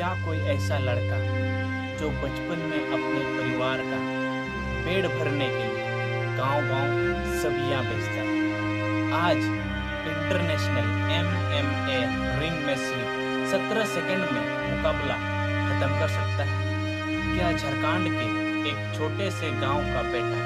क्या कोई ऐसा लड़का जो बचपन में अपने परिवार का पेट भरने के लिए गांव-गांव सब्जियां बेचता है, आज इंटरनेशनल MMA रिंग में सिर्फ 17 सेकंड में मुकाबला खत्म कर सकता है? क्या झारखंड के एक छोटे से गांव का बेटा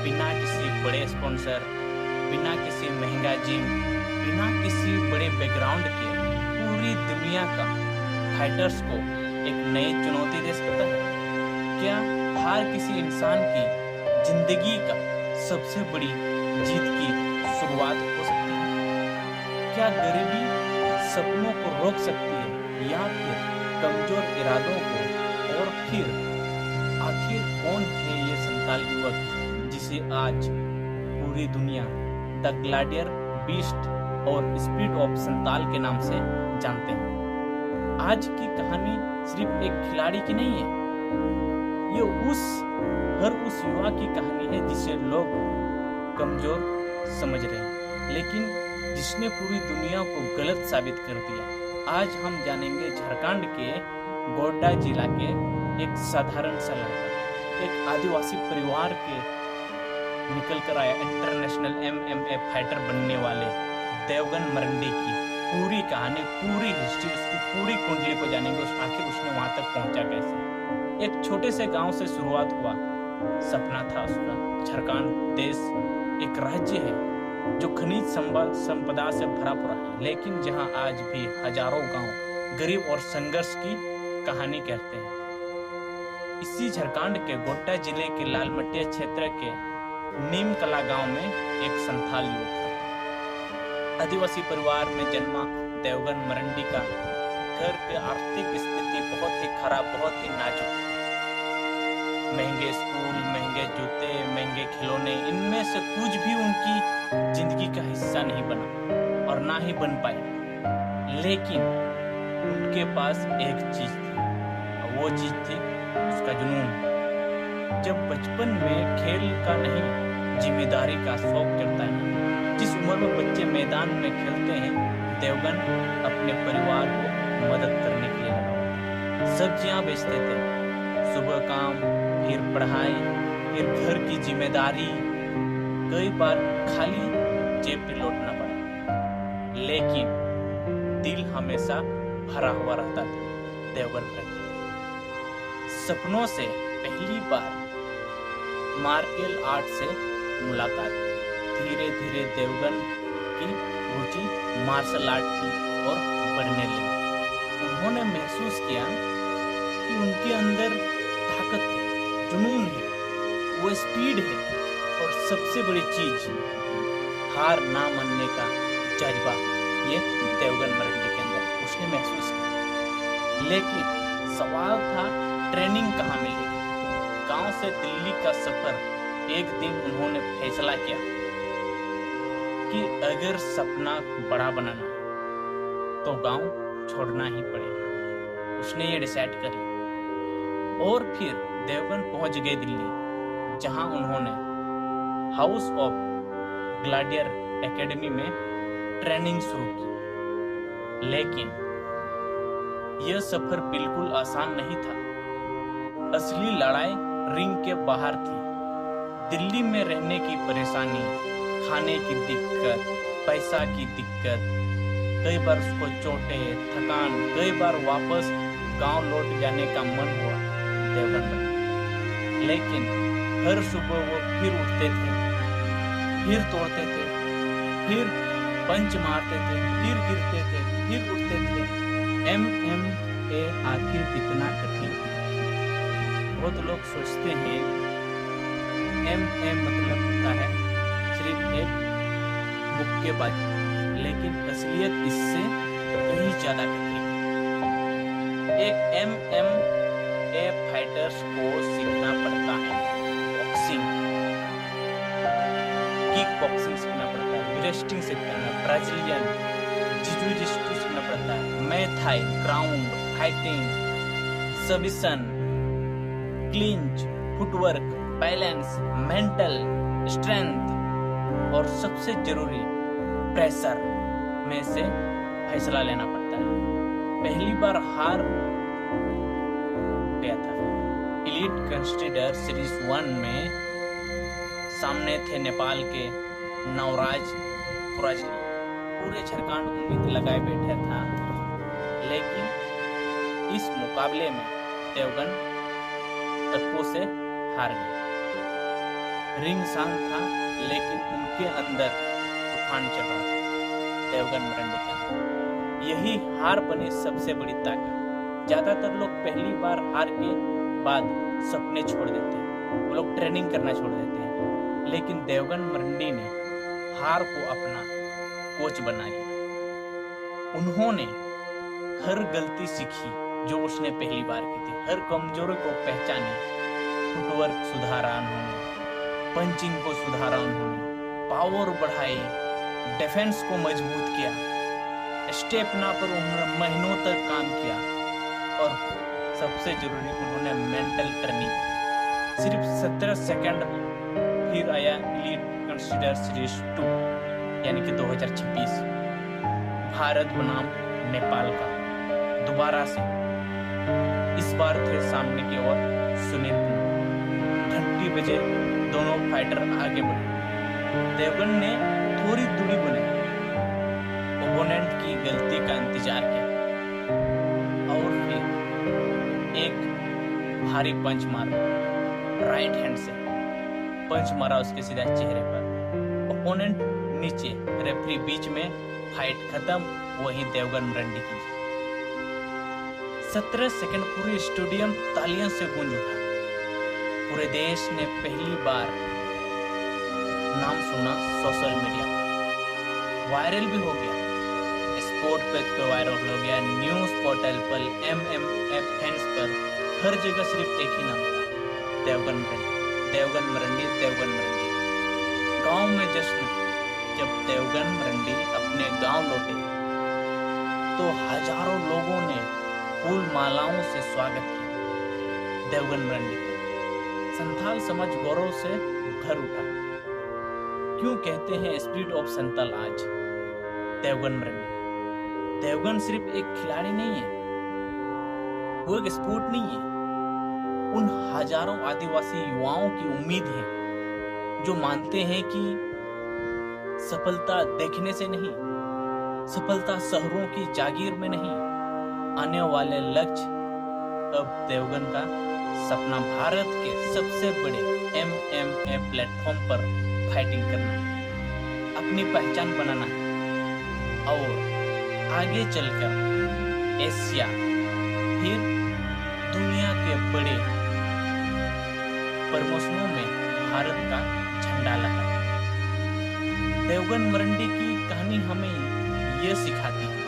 बिना किसी बड़े स्पॉन्सर, बिना किसी महंगा जिम, बिना किसी बड़े बैकग्राउंड के पूरी दुनिया का फाइटर्स को एक नई चुनौती दे सकता है? क्या हर किसी इंसान की जिंदगी का सबसे बड़ी जीत की शुरुआत हो सकती है? क्या गरीबी सपनों को रोक सकती है या फिर कमजोर इरादों को? और फिर आखिर कौन है ये संताल युवक जिसे आज पूरी दुनिया द ग्लैडियर बीस्ट और स्पीड ऑफ संताल के नाम से जानते हैं? आज की कहानी सिर्फ एक खिलाड़ी की नहीं है, ये हर उस युवा की कहानी है जिसे लोग कमजोर समझ रहे हैं, लेकिन जिसने पूरी दुनिया को गलत साबित कर दिया। आज हम जानेंगे झारखंड के गोड्डा जिला के एक साधारण सा लड़का, एक आदिवासी परिवार के निकल कर आया इंटरनेशनल MMA फाइटर बनने वाले देवगन मरंडी की पूरी कहानी, पूरी हिस्ट्री, उसकी पूरी कुंडली को जानेंगे। आखिर उसने वहां तक पहुंचा कैसे? एक छोटे से गांव से शुरुआत हुआ, सपना था उसका। झारखंड देश एक राज्य है जो खनिज संपदा से भरा पड़ा है, लेकिन जहां आज भी हजारों गांव गरीब और संघर्ष की कहानी कहते हैं। इसी झारखंड के गोड्डा जिले के लालमटिया क्षेत्र के नीम कला गांव में एक संथाल युवक था। आदिवासी परिवार में जन्मा देवगन मरंडी का घर की आर्थिक स्थिति बहुत ही खराब, बहुत ही नाजुक। महंगे स्कूल, महंगे जूते, महंगे खिलौने, इनमें से कुछ भी उनकी जिंदगी का हिस्सा नहीं बना और ना ही बन पाया। लेकिन उनके पास एक चीज थी, वो चीज थी उसका जुनून। जब बचपन में खेल का नहीं जिम्मेदारी का शौक चढ़ता है, जिस उम्र में बच्चे मैदान में खेलते हैं, देवगन अपने परिवार को मदद करने के लिए लगा। सब्जियां बेचते थे, सुबह काम, फिर पढ़ाई, फिर घर की जिम्मेदारी। कई बार खाली जेब पे लौटना पड़ा, लेकिन दिल हमेशा भरा हुआ रहता था देवगन का। सपनों से पहली बार मार्शल आर्ट से मुलाकात। धीरे धीरे देवगन की रुचि मार्शल आर्ट की ओर बढ़ने लगी। उन्होंने महसूस किया कि उनके अंदर ताकत है, जुनून है, वो स्पीड है और सबसे बड़ी चीज हार ना मानने का जज्बा, ये देवगन मरंडी के अंदर उसने महसूस किया। लेकिन सवाल था ट्रेनिंग कहाँ मिलेगी? गांव से दिल्ली का सफर। एक दिन उन्होंने फैसला किया कि अगर सपना बड़ा बनाना तो गांव छोड़ना ही पड़ेगा। उसने ये डिसाइड कर लिया और फिर देवगन पहुंच गए दिल्ली, जहां उन्होंने हाउस ऑफ ग्लैडियर एकेडमी में ट्रेनिंग शुरू की। लेकिन यह सफर बिल्कुल आसान नहीं था। असली लड़ाई रिंग के बाहर थी। दिल्ली में रहने की परेशानी, खाने की दिक्कत, पैसा की दिक्कत, कई बार उसको चोटें, थकान, कई बार वापस गांव लौट जाने का मन हुआ देवगन का। लेकिन हर सुबह वो फिर उठते थे, फिर तोड़ते थे, फिर पंच मारते थे, फिर गिरते थे, फिर उठते थे। MMA आखिर इतना कठिन है? बहुत लोग सोचते हैं MMA मतलब होता है सिर्फ एक मुक्केबाजी, लेकिन असलियत इससे कहीं ज्यादा कठिन है। एक MMA फाइटर्स को सीखना पड़ता है बॉक्सिंग, किक बॉक्सिंग सीखना पड़ता है, रेस्टिंग सीखना है, ब्राजीलियन जिजू-जिस्टू सीखना पड़ता है, muay thai, ground fighting, submission, clinch, footwork, balance, mental strength और सबसे जरूरी प्रेशर में से फैसला लेना पड़ता है। पहली बार हार एलीट कंसिडर सीरीज 1 में सामने थे नेपाल के नवराज पुराजली। पूरे झारखंड उम्मीद लगाए बैठा था, लेकिन इस मुकाबले में देवगन तत्वों से हार गए। रिंग शांत था, लेकिन उनके अंदर तूफान चल रहा था, देवगन मरंडी के अंदर। यही हार बनी सबसे बड़ी ताकत। ज्यादातर लोग पहली बार हार के बाद सपने छोड़ देते हैं, वो लोग ट्रेनिंग करना छोड़ देते हैं, लेकिन देवगन मरंडी ने हार को अपना कोच बना लिया। उन्होंने हर गलती सीखी जो उसने पहली बार की थी, हर कमजोरी को पहचानी, फुटवर्क सुधारा उन्होंने, पंचिंग को सुधारा उन्होंने, पावर बढ़ाई, डिफेंस को मजबूत किया, स्टेप ना पर उन्होंने महीनों तक काम किया, और सबसे जरूरी उन्होंने मेंटल ट्रेनिंग। सिर्फ 17 सेकंड फिर आया एलीट कंसिडर सीरीज 2 यानी कि 2026। भारत बनाम नेपाल का दोबारा से इस बार थे सामने की ओर सुनील कुमार। घंटी बजे दोनों फाइटर आगे बढ़े। देवगन ने थोड़ी दूरी बनाई, ओपोनेंट की गलती का इंतजार किया और फिर एक भारी पंच मारा। राइट हैंड से पंच मारा उसके सीधा चेहरे पर। ओपोनेंट नीचे, रेफरी बीच में, फाइट खत्म। वहीं देवगन मरंडी की 17 सेकंड पूरे स्टेडियम तालियों से गूंज उठा। पूरे देश ने पहली बार नाम सुना सोशल मीडिया पर, वायरल भी हो गया, स्पोर्ट पेज पर वायरल हो गया, न्यूज पोर्टल पर, MMA फैंस पर, हर जगह सिर्फ एक ही नाम था, देवगन मरंडी, देवगन मरंडी, देवगन मरंडी। गांव में जश्न। जब देवगन मरंडी अपने गांव लौटे तो हजारों लोगों ने फूल मालाओं से स्वागत किया देवगन मरंडी का। संथाल समाज गौरव से भर उठा। क्यों कहते हैं स्पिरिट ऑफ संथाल आज? देवगन मरंडी। देवगन सिर्फ एक खिलाड़ी नहीं है, वो एक स्पोर्ट नहीं है, उन हजारों आदिवासी युवाओं की उम्मीद है जो मानते हैं कि सफलता देखने से नहीं, सफलता शहरों की जागीर में नहीं, आने वाले लक्ष्य। अब देवगन का सपना भारत के सबसे बड़े MMA प्लेटफॉर्म पर फाइटिंग करना है, अपनी पहचान बनाना है और आगे चलकर एशिया फिर दुनिया के बड़े प्रमोशनों में भारत का झंडा लहराए। देवगन मरंडी की कहानी हमें यह सिखाती है,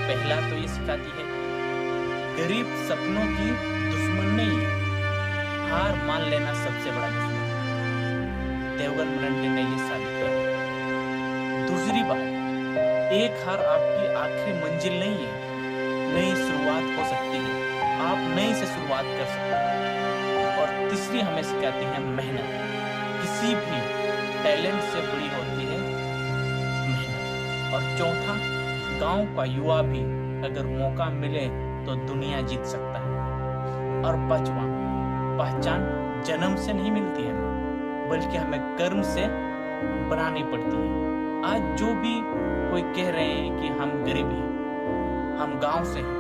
पहला तो ये सिखाती है गरीब सपनों की दुश्मन नहीं, हार मान लेना सबसे बड़ा दुश्मन। देवगन मरंडी ने ये साबित कर दिया। दूसरी बात, एक हार आपकी आखिरी मंजिल नहीं है, नई शुरुआत हो सकती है, आप नई से शुरुआत कर सकते हैं। और तीसरी हमें सिखाती है मेहनत। किसी भी टैलेंट से बड़ी होती है मेहनत। और चौथा, गांव का युवा भी अगर मौका मिले तो दुनिया जीत सकता है। और पांचवा, पहचान जन्म से नहीं मिलती है, बल्कि हमें कर्म से बनानी पड़ती है। आज जो भी कोई कह रहे हैं कि हम गरीब हैं, हम गांव से हैं,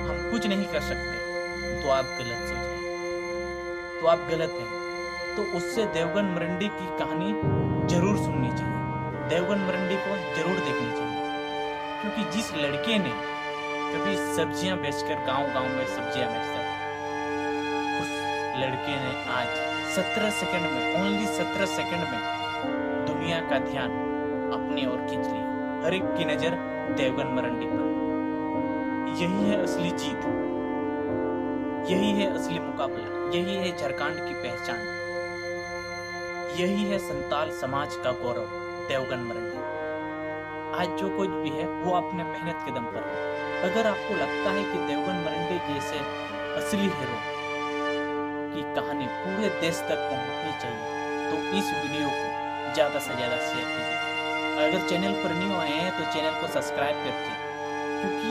हम कुछ नहीं कर सकते, तो आप गलत सोच रहे हैं, तो आप गलत हैं। तो उससे देवगन मरंडी की कहानी जरूर सुननी चाहिए, देवगन मरंडी को जरूर देखनी चाहिए। क्योंकि जिस लड़के ने कभी सब्जियां बेचकर गांव-गांव में सब्जियां बेचता था, उस लड़के ने आज 17 सेकंड में, ओनली 17 सेकंड में दुनिया का ध्यान अपनी ओर खींच लिया। हर एक की नजर देवगन मरंडी पर। यही है असली जीत, यही है असली मुकाबला, यही है झारखंड की पहचान, यही है संताल समाज का गौरव, देवगन मरंडी। आज जो कुछ भी है वो अपने मेहनत के दम पर है। अगर आपको लगता है कि देवगन मरंडी जैसे असली हीरो की कहानी पूरे देश तक पहुंचनी चाहिए, तो इस वीडियो को ज्यादा से ज्यादा शेयर कीजिए। अगर चैनल पर न्यू आए हैं तो चैनल को सब्सक्राइब कीजिए, क्योंकि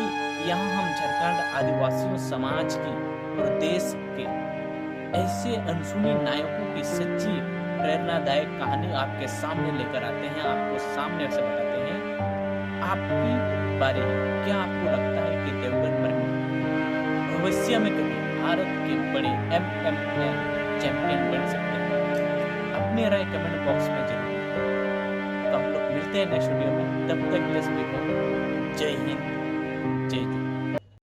यहाँ हम झारखंड आदिवासियों समाज की और देश के ऐसे अनसुनी नायकों की सच्ची प्रेरणादायक कहानी आपके सामने लेकर आते हैं, आपको सामने से बताते हैं आपकी बारी है। क्या आपको लगता है कि देवगन भविष्य में कभी भारत के बड़े MMA चैंपियन बन सकते हैं? अपनी राय कमेंट बॉक्स में जरूर लिखें। तो हम लोग मिलते हैं नेक्स्ट वीडियो में, तब तक के लिए सभी को जय हिंद, जय